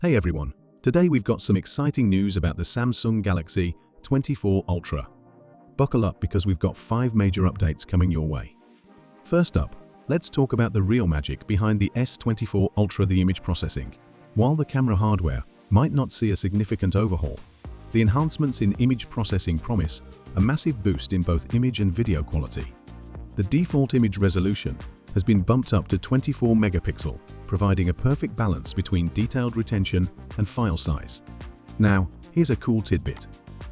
Hey everyone, today we've got some exciting news about the Samsung Galaxy S24 Ultra. Buckle up because we've got 5 major updates coming your way. First up, let's talk about the real magic behind the S24 Ultra, the image processing. While the camera hardware might not see a significant overhaul, the enhancements in image processing promise a massive boost in both image and video quality. The default image resolution has been bumped up to 24 megapixel, providing a perfect balance between detailed retention and file size. Now, here's a cool tidbit.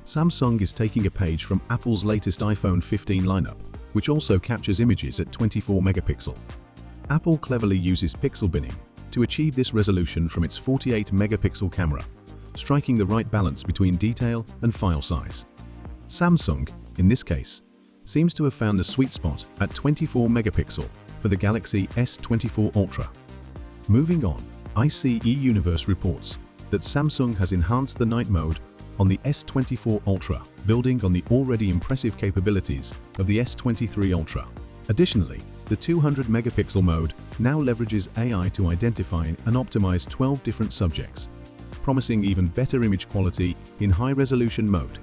Samsung is taking a page from Apple's latest iPhone 15 lineup, which also captures images at 24 megapixel. Apple cleverly uses pixel binning to achieve this resolution from its 48 megapixel camera, striking the right balance between detail and file size. Samsung, in this case, seems to have found the sweet spot at 24 megapixel for the Galaxy S24 Ultra. Moving on, ICE Universe reports that Samsung has enhanced the night mode on the S24 Ultra, building on the already impressive capabilities of the S23 Ultra. Additionally, the 200 megapixel mode now leverages AI to identify and optimize 12 different subjects, promising even better image quality in high-resolution mode.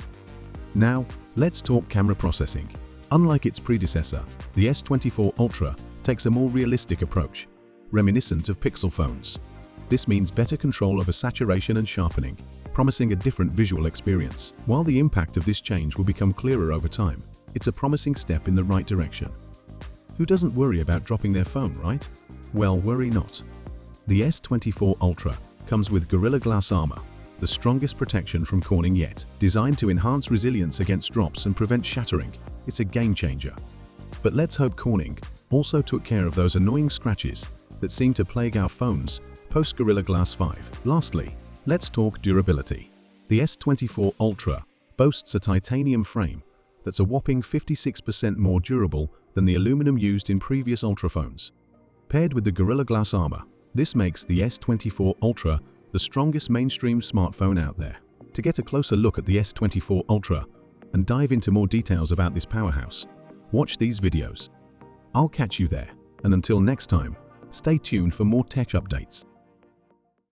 Now, let's talk camera processing. Unlike its predecessor, the S24 Ultra takes a more realistic approach, reminiscent of Pixel phones. This means better control over saturation and sharpening, promising a different visual experience. While the impact of this change will become clearer over time, it's a promising step in the right direction. Who doesn't worry about dropping their phone, right? Well, worry not. The S24 Ultra comes with Gorilla Glass armor, the strongest protection from corning yet. Designed to enhance resilience against drops and prevent shattering, it's a game changer. But let's hope Corning also took care of those annoying scratches that seem to plague our phones post Gorilla Glass 5. Lastly, let's talk durability. The S24 Ultra boasts a titanium frame that's a whopping 56% more durable than the aluminum used in previous Ultra phones. Paired with the Gorilla Glass armor, this makes the S24 Ultra the strongest mainstream smartphone out there. To get a closer look at the S24 Ultra and dive into more details about this powerhouse, watch these videos. I'll catch you there, and until next time, stay tuned for more tech updates.